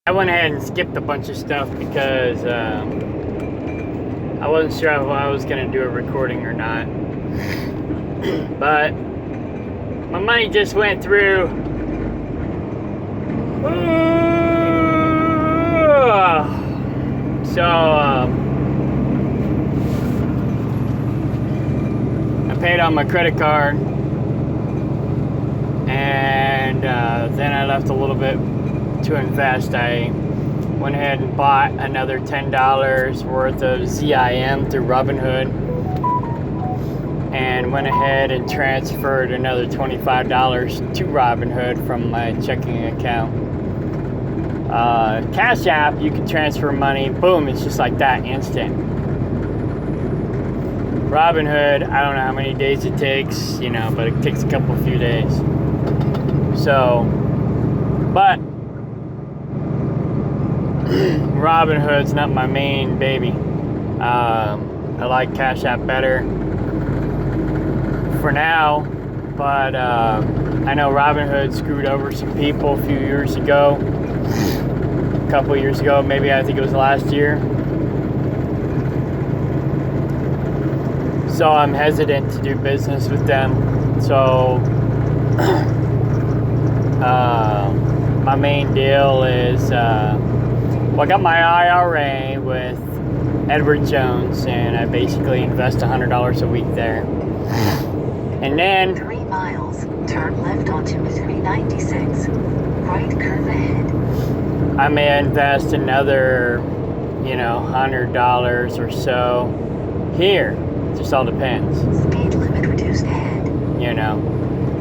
I went ahead and skipped a bunch of stuff because I wasn't sure if I was going to do a recording or not. But my money just went through. So I paid on my credit card, and then I left a little bit to invest. I went ahead and bought another $10 worth of ZIM through Robinhood, and went ahead and transferred another $25 to Robinhood from my checking account. Cash App, you can transfer money, boom, it's just like that, instant. Robinhood, I don't know how many days it takes, but it takes a few days. So, but Robinhood's not my main baby. I like Cash App better for now, but I know Robinhood screwed over some people a few years ago. A couple years ago, maybe. I think it was last year. So I'm hesitant to do business with them. So my main deal is I got my IRA with Edward Jones, and I basically invest $100 a week there. And then 3 miles, turn left onto Missouri 96. Right curve ahead. I may invest another, $100 or so here. It just all depends. Speed limit reduced ahead.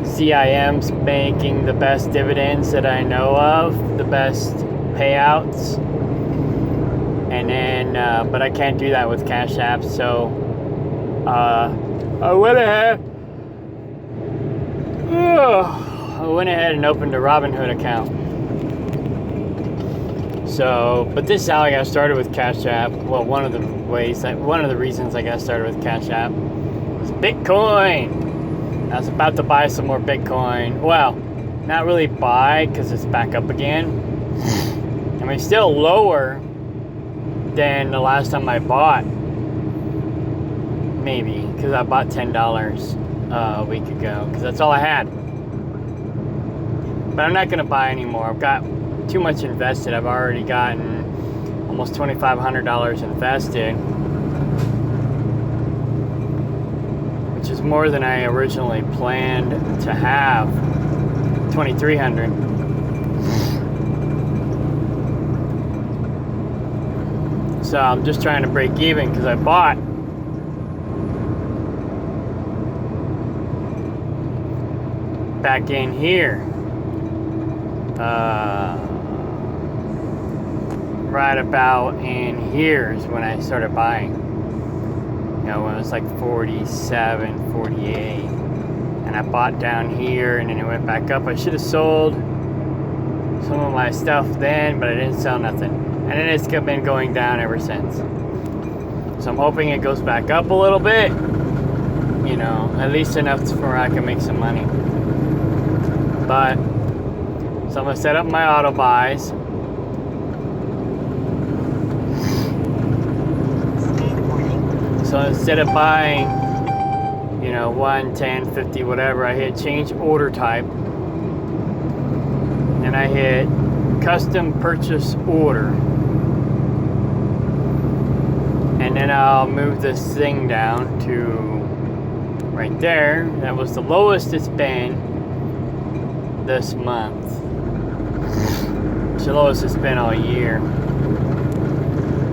CIM's making the best dividends that I know of, the best payouts. And then, but I can't do that with Cash App, so I went ahead and opened a Robinhood account. So, but this is how I got started with Cash App. Well, one of the reasons I got started with Cash App was Bitcoin. I was about to buy some more Bitcoin. Well, not really buy, because it's back up again. I mean, still lower than the last time I bought. Maybe, because I bought $10 a week ago, because that's all I had. But I'm not going to buy anymore. I've got too much invested. I've already gotten almost $2,500 invested, which is more than I originally planned to have. $2,300. So I'm just trying to break even, because I bought back in here. Right about in here is when I started buying. When it was like 47, 48. And I bought down here, and then it went back up. I should have sold some of my stuff then, but I didn't sell nothing. And then it's been going down ever since. So I'm hoping it goes back up a little bit. At least enough where I can make some money. But so I'm going to set up my auto buys. So instead of buying, 1, 10, 50, whatever, I hit change order type. And I hit custom purchase order. And then I'll move this thing down to right there. That was the lowest it's been this month. It's the lowest it's been all year.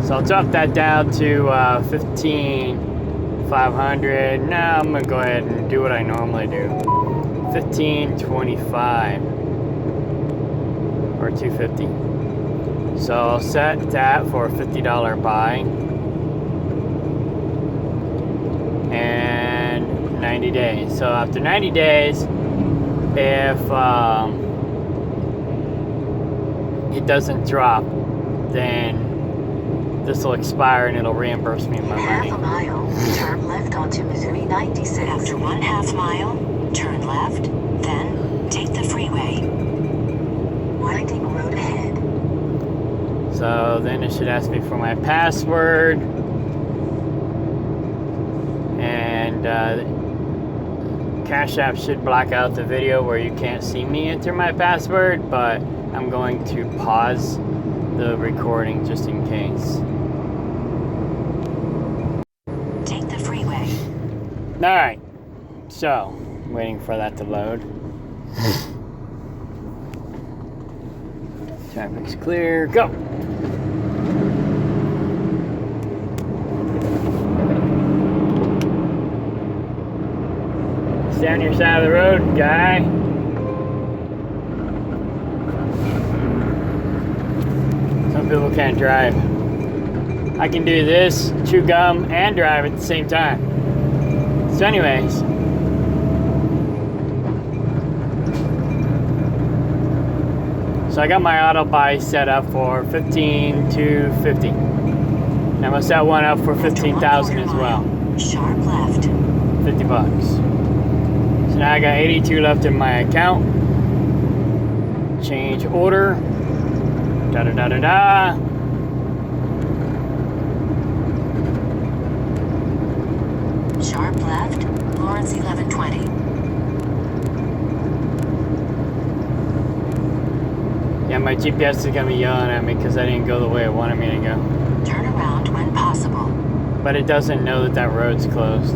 So I'll drop that down to 15,500. Now I'm gonna go ahead and do what I normally do. 1525 or 250. So I'll set that for a $50 buy and 90 days. So after 90 days, if it doesn't drop, then this will expire and it'll reimburse me my money. Half a mile, turn left onto Missouri 96. After 1/2 mile, turn left, then take the freeway. Winding road ahead. So then it should ask me for my password. And Cash App should block out the video where you can't see me enter my password, but I'm going to pause the recording just in case. Take the freeway. Alright, so waiting for that to load. Traffic's clear, go! Stay on your side of the road, guy. Some people can't drive. I can do this, chew gum, and drive at the same time. So anyways. So I got my auto buy set up for 15 to 50. And I'm gonna set one up for 15,000 as well. Sharp left. 50 bucks. So now I got 82 left in my account. Change order. Da da da da da. Sharp left. Lawrence 1120. Yeah, my GPS is gonna be yelling at me because I didn't go the way it wanted me to go. Turn around when possible. But it doesn't know that that road's closed.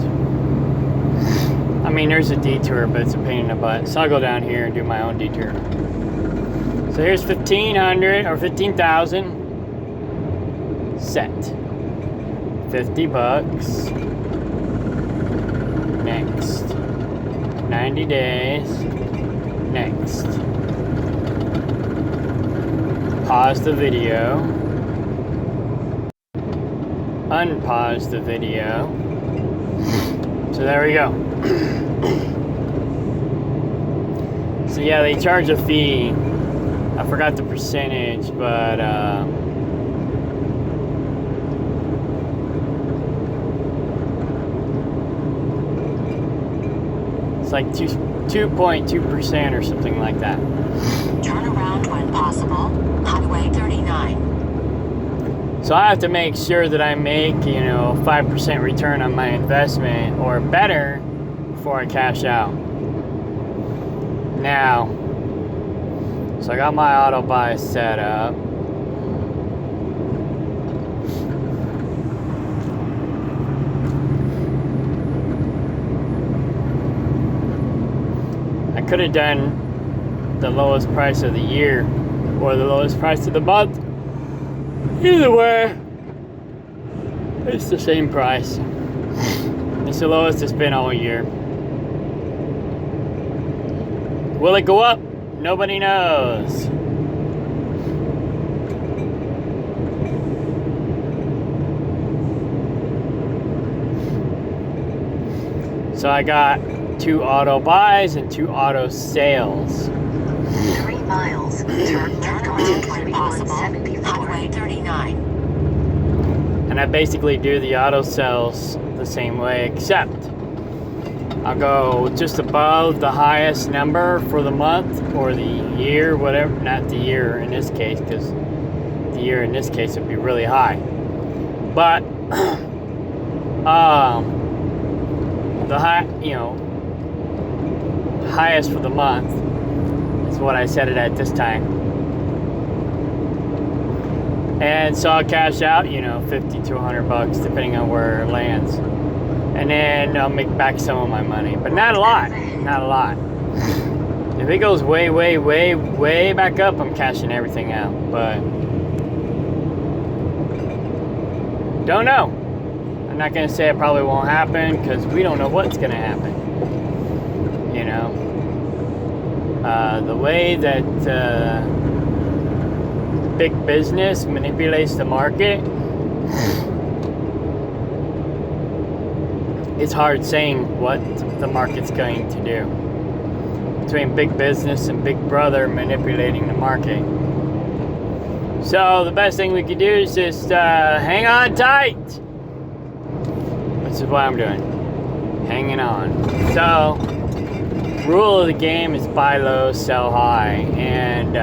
I mean, there's a detour, but it's a pain in the butt. So I'll go down here and do my own detour. So here's 1,500 or 15,000 set. 50 bucks. Next. 90 days. Next. Pause the video. Unpause the video. So there we go. So yeah, they charge a fee. I forgot the percentage, but it's like 2.2% or something like that. Turn around when possible. Highway 39. So I have to make sure that I make, 5% return on my investment or better before I cash out. Now, so I got my auto buy set up. I could have done the lowest price of the year or the lowest price of the month. Either way, it's the same price. It's the lowest it's been all year. Will it go up? Nobody knows. So I got 2 auto buys and 2 auto sales. 3 miles. Turn around when possible. Highway 39. And I basically do the auto sales the same way, except I'll go just above the highest number for the month or the year, whatever. Not the year in this case, because the year in this case would be really high. But the highest for the month is what I set it at this time. And so I'll cash out, 50 to 100 bucks depending on where it lands. And then I'll make back some of my money, but not a lot, not a lot. If it goes way, way, way, way back up, I'm cashing everything out, but don't know. I'm not gonna say it probably won't happen because we don't know what's gonna happen. The way that big business manipulates the market, it's hard saying what the market's going to do. Between big business and big brother manipulating the market. So the best thing we could do is just hang on tight. Which is what I'm doing. Hanging on. So, rule of the game is buy low, sell high. And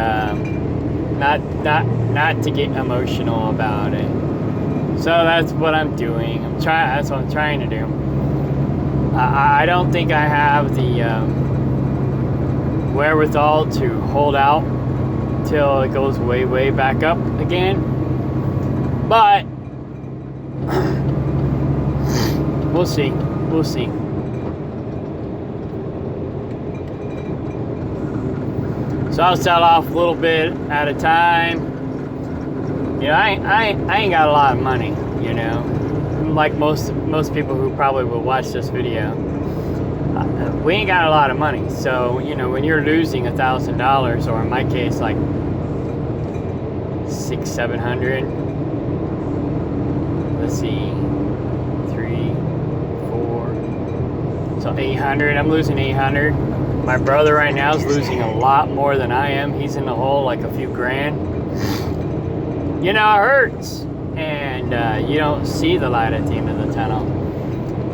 not to get emotional about it. So that's what I'm doing. That's what I'm trying to do. I don't think I have the wherewithal to hold out till it goes way back up again. But we'll see. We'll see. So I'll sell off a little bit at a time. You know, I ain't got a lot of money, you know. Like most people who probably will watch this video. We ain't got a lot of money. So, you know, when you're losing $1,000, or in my case, like $600-700. Let's see. 3, 4. So 800. I'm losing 800. My brother right now is losing a lot more than I am. He's in the hole like a few grand. You know, it hurts. And you don't see the light at the end of the tunnel.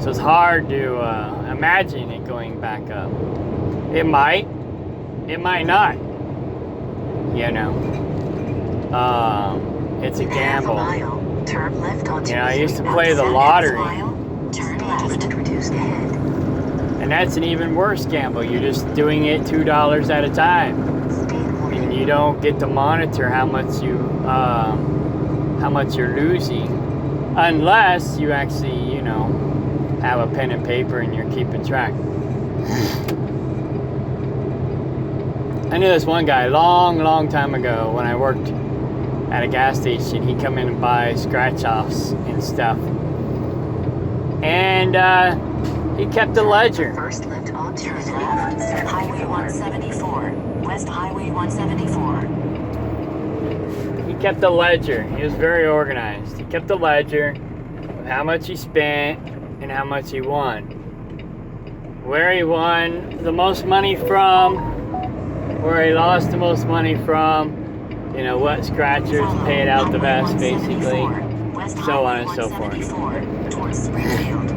So it's hard to imagine it going back up. It might not. You know. It's a gamble. Turn left onto You know, I used to play the lottery. Turn left. Reduce ahead. And that's an even worse gamble. You're just doing it $2 at a time. And you don't get to monitor how much you're losing, unless you actually, you know, have a pen and paper and you're keeping track. I knew this one guy long time ago when I worked at a gas station. He'd come in and buy scratch-offs and stuff. And he kept a ledger. First left onto left. Highway 174. West Highway 174. He kept a ledger. He was very organized. He kept a ledger of how much he spent and how much he won. Where he won the most money from, where he lost the most money from, you know, what scratchers paid out the best, basically, so on and so forth.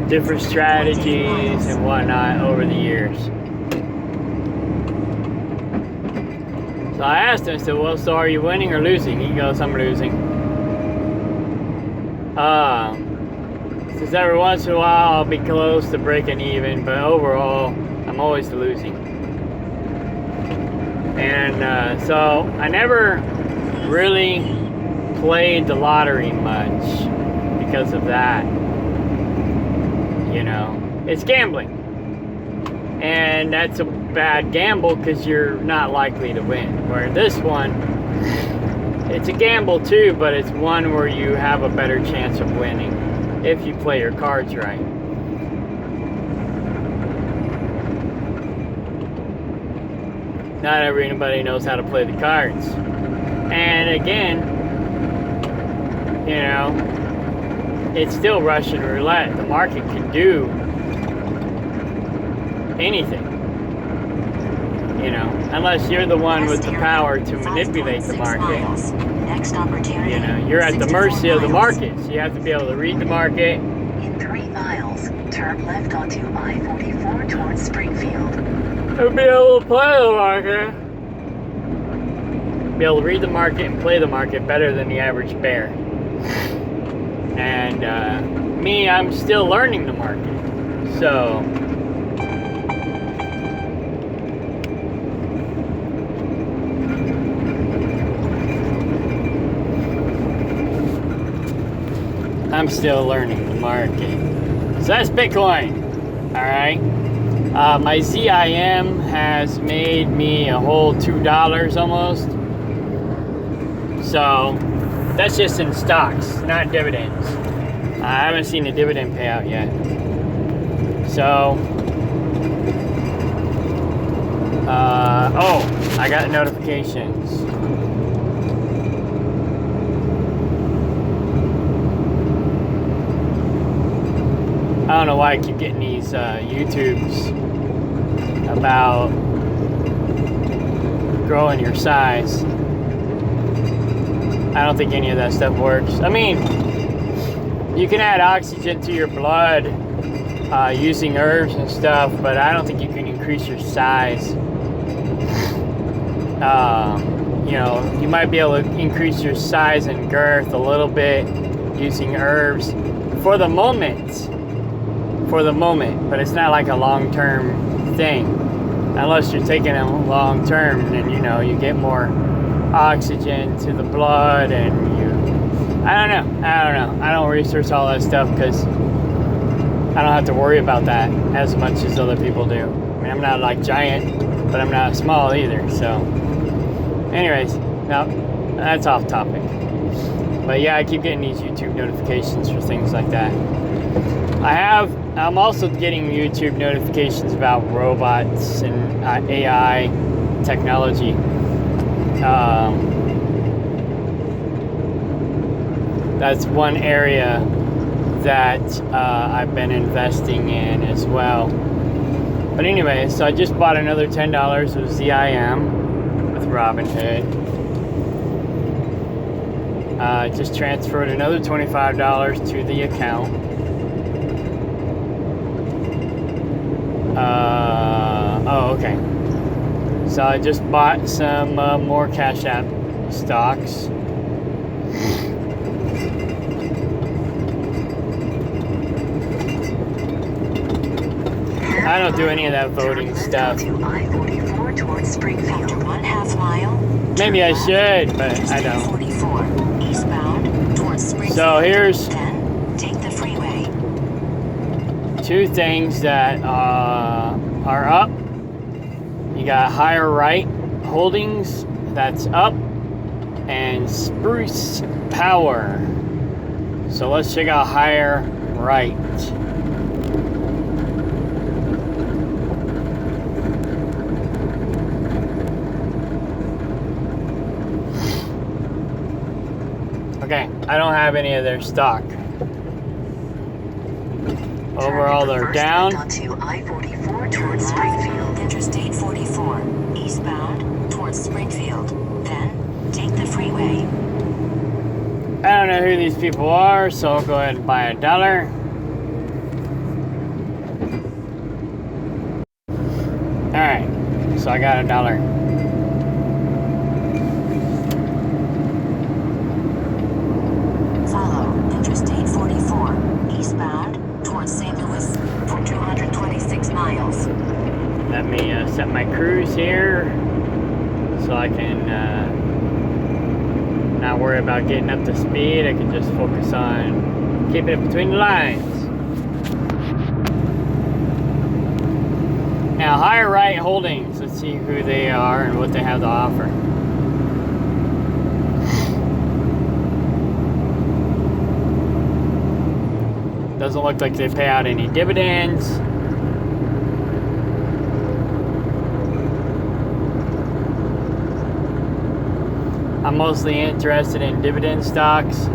Different strategies and whatnot over the years. So I asked him, I said, well, so are you winning or losing? He goes, I'm losing. Since every once in a while I'll be close to breaking even, but overall I'm always losing. And so I never really played the lottery much because of that. You know, it's gambling. And that's a bad gamble because you're not likely to win. Where this one, it's a gamble too, but it's one where you have a better chance of winning if you play your cards right. Not everybody knows how to play the cards. And again, you know, it's still Russian roulette. The market can do anything. You know, unless you're the one with the power to manipulate the market. You know, you're at the mercy of the market. So you have to be able to read the market. In 3 miles, turn left onto I-44 towards Springfield. And be able to play the market. Be able to read the market and play the market better than the average bear. And me, I'm still learning the market. So I'm still learning the market. So that's Bitcoin. Alright. My ZIM has made me a whole $2 almost. So that's just in stocks, not dividends. I haven't seen the dividend payout yet. So, oh, I got notifications. I don't know why I keep getting these YouTubes about growing your size. I don't think any of that stuff works. I mean, you can add oxygen to your blood using herbs and stuff, but I don't think you can increase your size you know, you might be able to increase your size and girth a little bit using herbs for the moment. But it's not like a long-term thing. Unless you're taking them long-term, then, you know, you get more oxygen to the blood, and I don't know. I don't research all that stuff because I don't have to worry about that as much as other people do. I mean, I'm not like giant, but I'm not small either. So, anyways, now that's off topic. But yeah, I keep getting these YouTube notifications for things like that. I'm also getting YouTube notifications about robots and AI technology. That's one area that I've been investing in as well. But anyway, so I just bought another $10 of ZIM with Robinhood. Just transferred another $25 to the account. Okay. So I just bought some more Cash App stocks. I don't do any of that voting stuff. Maybe I should, but I don't. So here's two things that are up. You got Higher Right Holdings, that's up, and Spruce Power. So let's check out Higher Right. Okay, I don't have any of their stock. Overall, they're down. Onto I-44 towards Springfield. Interstate 44, eastbound towards Springfield. Then take the freeway. I don't know who these people are, so I'll go ahead and buy $1. Alright, so I got $1. Follow Interstate 44, eastbound towards St. Louis for 226 miles. Let me set my cruise here so I can not worry about getting up to speed. I can just focus on keeping it between the lines. Now, Higher Right Holdings. Let's see who they are and what they have to offer. Doesn't look like they pay out any dividends. I'm mostly interested in dividend stocks.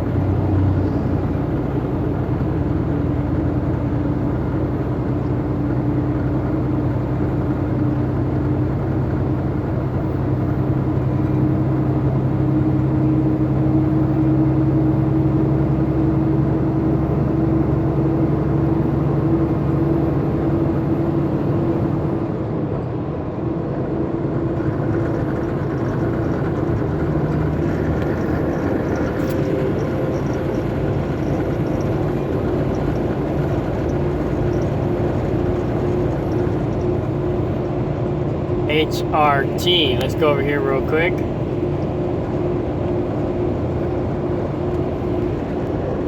HRT. Let's go over here real quick.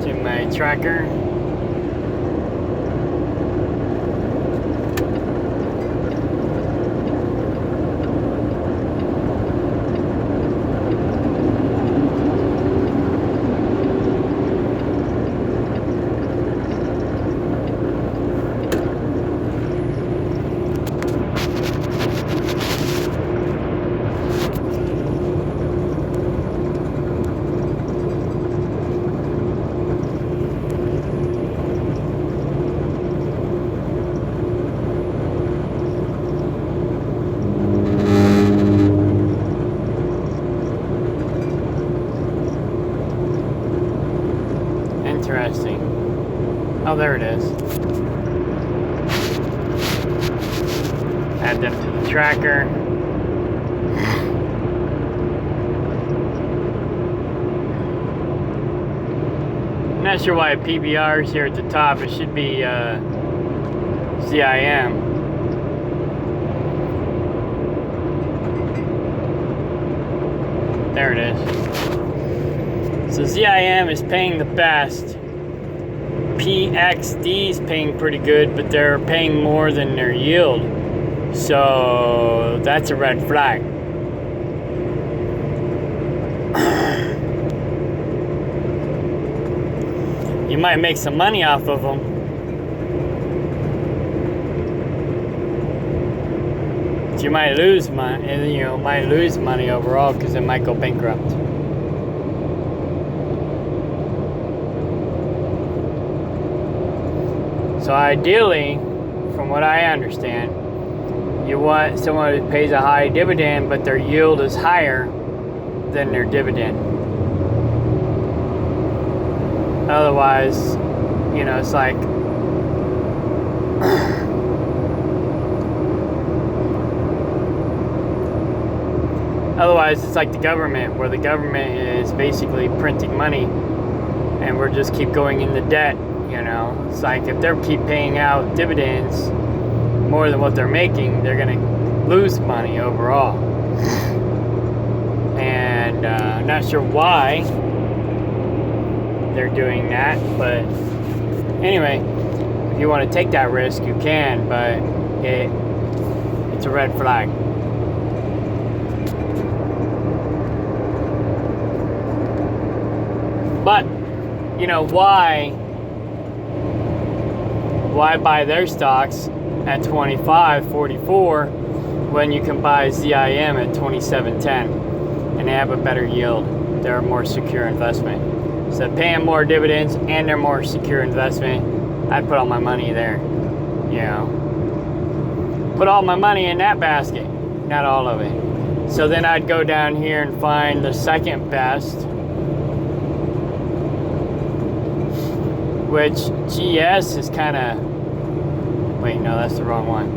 To my tracker. Interesting. Oh, there it is. Add them to the tracker. I'm not sure why PBR is here at the top. It should be ZIM. There it is. So ZIM is paying the best. PXD is paying pretty good, but they're paying more than their yield. So that's a red flag. You might make some money off of them. But you might lose money, might lose money overall because it might go bankrupt. So ideally, from what I understand, you want someone who pays a high dividend, but their yield is higher than their dividend. Otherwise, it's like otherwise it's like the government, where the government is basically printing money and we're just keep going into debt. It's like if they keep paying out dividends more than what they're making, they're going to lose money overall. And I'm not sure why they're doing that, but anyway, if you want to take that risk, you can, but it's a red flag. But why buy their stocks at 25, 44 when you can buy ZIM at 27.10 and they have a better yield? They're a more secure investment. So paying more dividends and they're more secure investment, I'd put all my money there. Put all my money in that basket, not all of it. So then I'd go down here and find the second best, which GS is kind of, wait, no, that's the wrong one.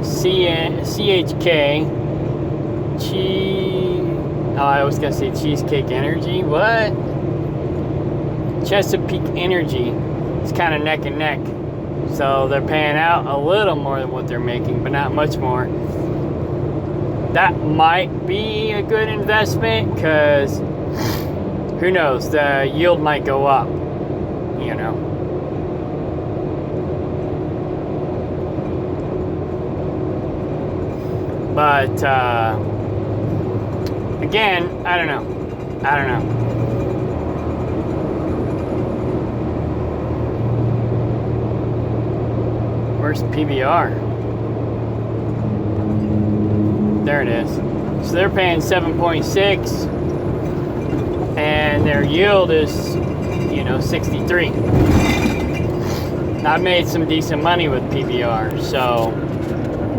CHK, I was gonna say Cheesecake Energy. What? Chesapeake Energy. It's kind of neck and neck. So they're paying out a little more than what they're making, but not much more. That might be a good investment because who knows? The yield might go up. But again, I don't know. Where's PBR? There it is. So they're paying 7.6 and their yield is 63. I've made some decent money with PBR, so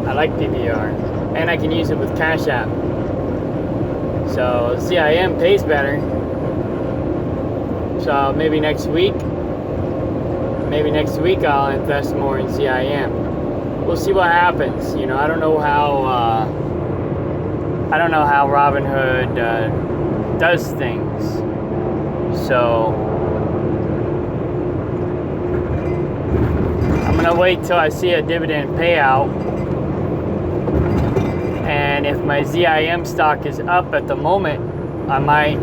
I like PBR, and I can use it with Cash App. So ZIM pays better. So maybe next week I'll invest more in ZIM. We'll see what happens. I don't know how Robinhood does things. So I'm gonna wait till I see a dividend payout, and if my ZIM stock is up at the moment, I might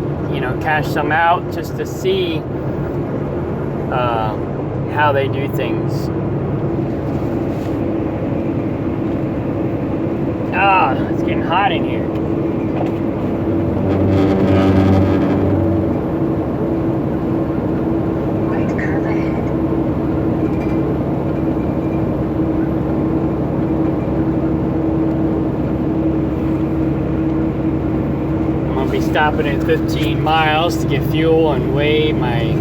cash some out just to see how they do things. It's getting hot in here. Stopping in 15 miles to get fuel and weigh my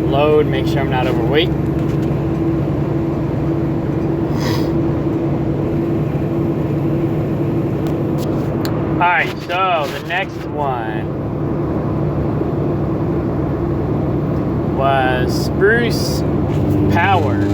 load, make sure I'm not overweight. Alright, so the next one was Spruce Power.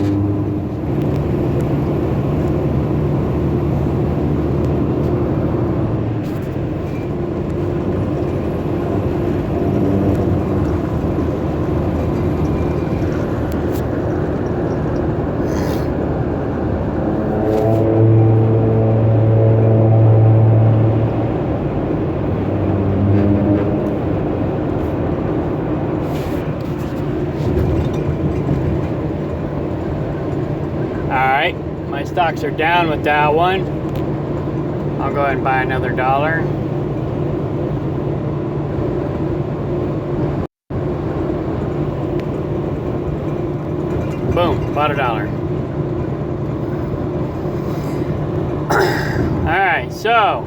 my stocks are down with that one. I'll go ahead and buy another $1. Boom, bought $1. Alright, so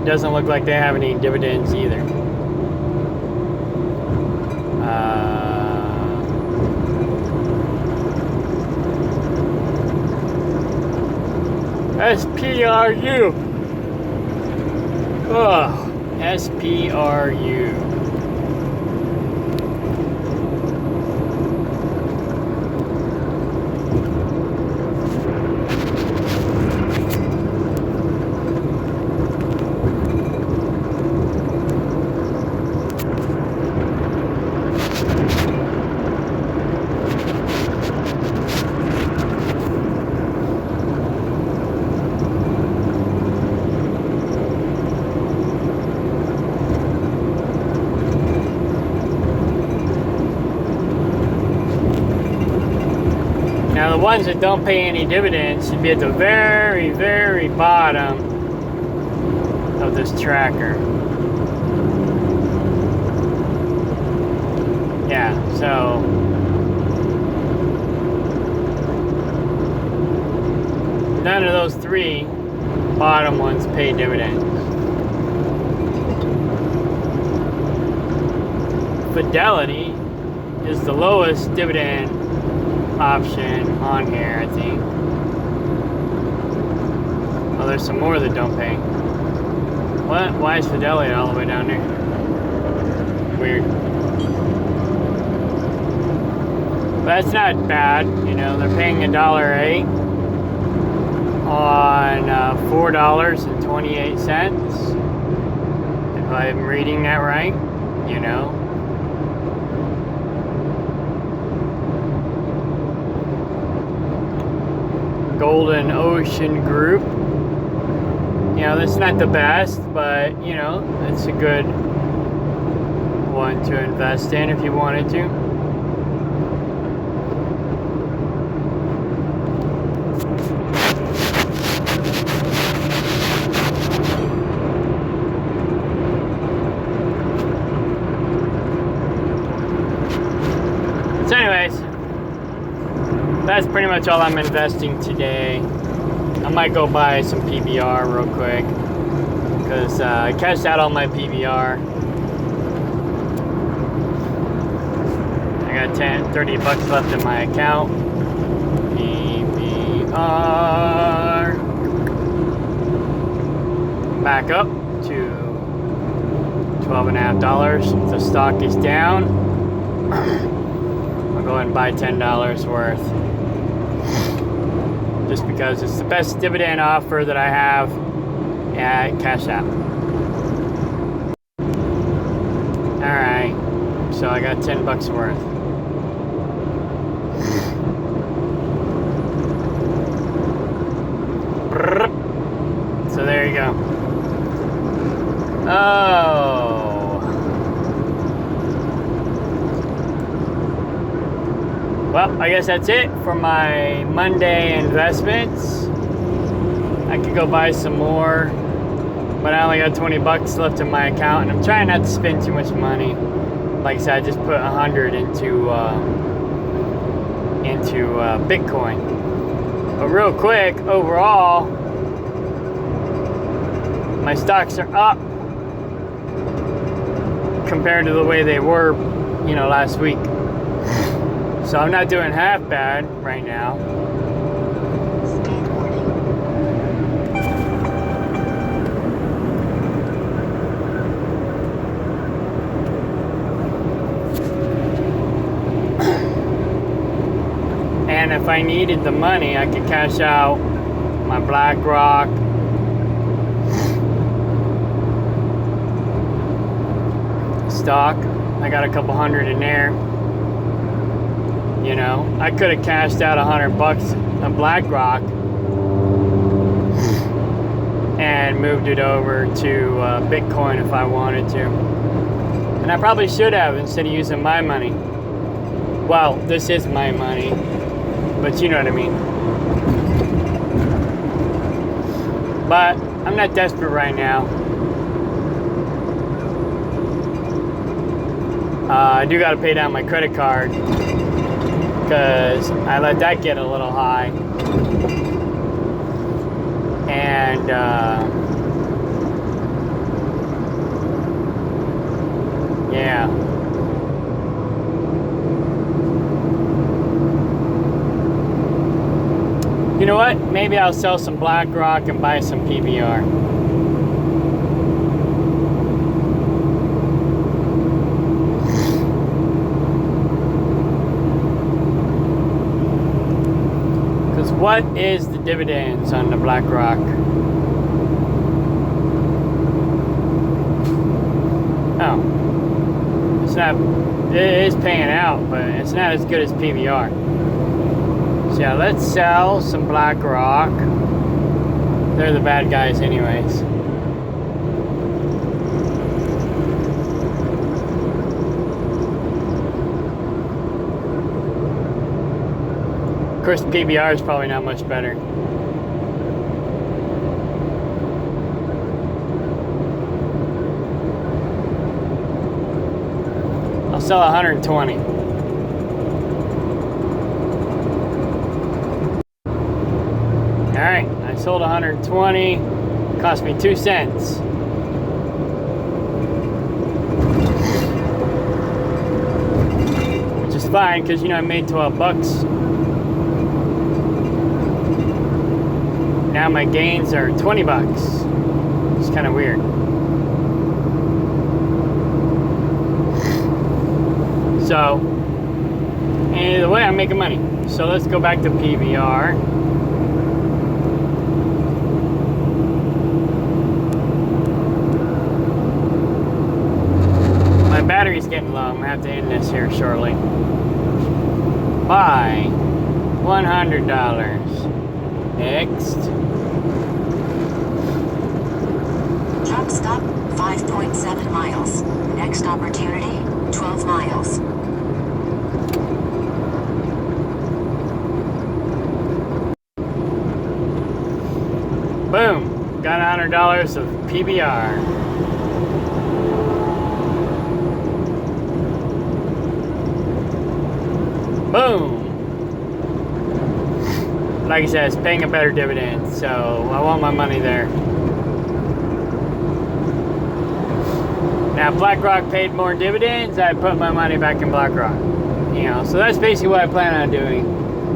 doesn't look like they have any dividends either. SPRU. Oh, SPRU. Now the ones that don't pay any dividends should be at the very, very bottom of this tracker. Yeah, so none of those three bottom ones pay dividends. Fidelity is the lowest dividend option on here, I think. Oh, there's some more that don't pay. What? Why is Fidelity all the way down there? Weird. But that's not bad, you know. They're paying $1.08 on $4.28. If I'm reading that right, you know. Golden Ocean Group. You know, that's not the best, but you know, it's a good one to invest in if you wanted to. So anyways, that's pretty much all I'm investing today. I might go buy some PBR real quick because I cashed out all my PBR. I got 30 bucks left in my account. PBR. Back up to $12.50. The stock is down. I'll go ahead and buy $10 worth. Just because it's the best dividend offer that I have at Cash App. Alright, so I got 10 bucks worth. So there you go. Oh. Well, I guess that's it for my Monday investments. I could go buy some more, but I only got 20 bucks left in my account, and I'm trying not to spend too much money. Like I said, I just put 100 into BitCoin. But real quick, overall, my stocks are up compared to the way they were, you know, last week. So I'm not doing half bad right now. And if I needed the money, I could cash out my BlackRock. Stock. I got a couple hundred in there. You know, I could have cashed out 100 bucks on BlackRock and moved it over to BitCoin if I wanted to. And I probably should have instead of using my money. Well, this is my money, but you know what I mean. But I'm not desperate right now. I do got to pay down my credit card because I let that get a little high. And yeah. You know what? Maybe I'll sell some BlackRock and buy some PBR. Because what is the dividends on the BlackRock? Oh. It's not, it is paying out, but it's not as good as PBR. So yeah, let's sell some BlackRock. They're the bad guys anyways. Of course, PBR is probably not much better. I'll sell 120. Alright, I sold 120. Cost me 2 cents. Which is fine because, you know, I made 12 bucks. Now my gains are 20 bucks. It's kind of weird. So, either way, I'm making money. So let's go back to PBR. My battery's getting low. I'm gonna have to end this here shortly. Buy $100. Next. Truck stop 5.7 miles. Next opportunity 12 miles. Boom! Got $100 of PBR. Boom! Like I said, it's paying a better dividend, so I want my money there. Now, BlackRock paid more dividends. I put my money back in BlackRock. You know, so that's basically what I plan on doing.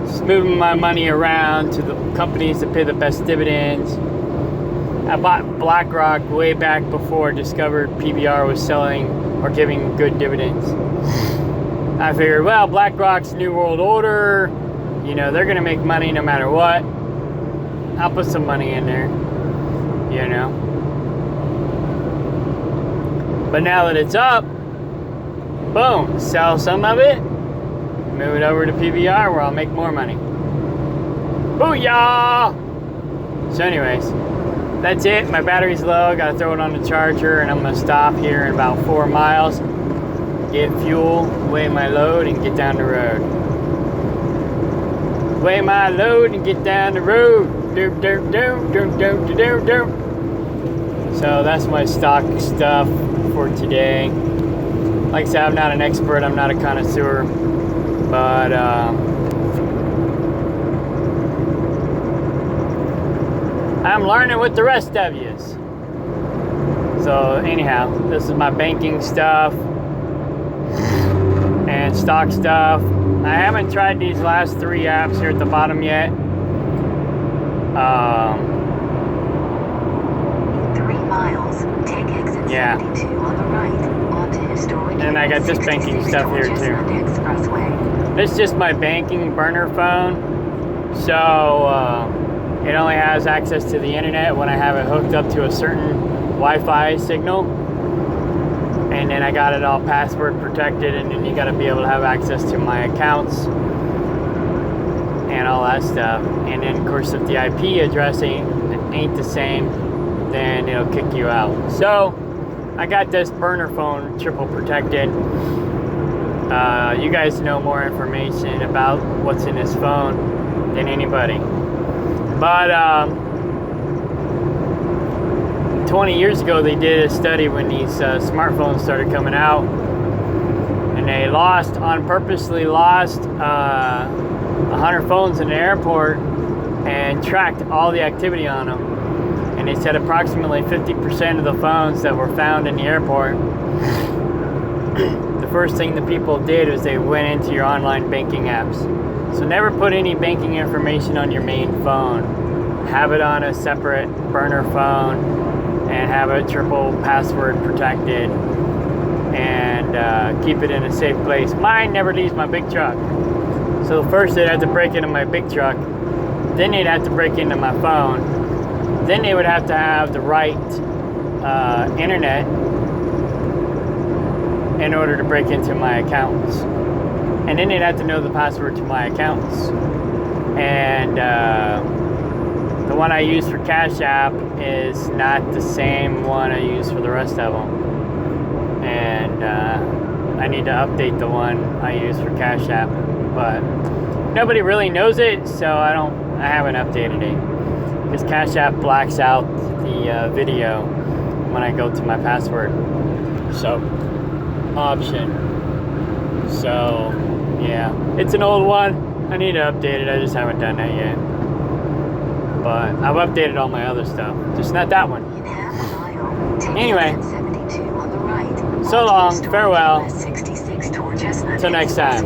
Just moving my money around to the companies that pay the best dividends. I bought BlackRock way back before I discovered PBR was selling or giving good dividends. I figured, well, BlackRock's New World Order. You know, they're going to make money no matter what. I'll put some money in there, you know. But now that it's up, boom, sell some of it, move it over to PBR where I'll make more money. Booyah! So anyways, that's it. My battery's low. I got to throw it on the charger, and I'm going to stop here in about 4 miles, get fuel, weigh my load, and get down the road. Weigh my load and get down the road. Doop, doop, doop, doop, doop, doop, doop. So that's my stock stuff for today. Like I said, I'm not an expert. I'm not a connoisseur. But I'm learning with the rest of you. So anyhow, this is my banking stuff and stock stuff. I haven't tried these last 3 apps here at the bottom yet. 3 miles. Take exit 72 on the right. Onto historic. And I got this banking stuff here too. This is just my banking burner phone. So it only has access to the internet when I have it hooked up to a certain Wi-Fi signal. And then I got it all password protected, and then you got to be able to have access to my accounts and all that stuff. And then of course, if the IP address ain't the same, then it'll kick you out. So I got this burner phone triple protected. You guys know more information about what's in his phone than anybody. But 20 years ago, they did a study when these smartphones started coming out, and they purposely lost 100 phones in the airport and tracked all the activity on them. And they said approximately 50% of the phones that were found in the airport, the first thing the people did was they went into your online banking apps. So never put any banking information on your main phone. Have it on a separate burner phone and have it triple password protected, and keep it in a safe place. Mine never leaves my big truck. So first they'd have to break into my big truck, then they'd have to break into my phone, then they would have to have the right internet in order to break into my accounts. And then they'd have to know the password to my accounts. And the one I use for Cash App is not the same one I use for the rest of them. And I need to update the one I use for Cash App. But nobody really knows it, so I haven't updated it. Because Cash App blacks out the video when I go to my password. So, option. So, yeah. It's an old one. I need to update it. I just haven't done that yet. But I've updated all my other stuff. Just not that one. Anyway. So long. Farewell. Until next time.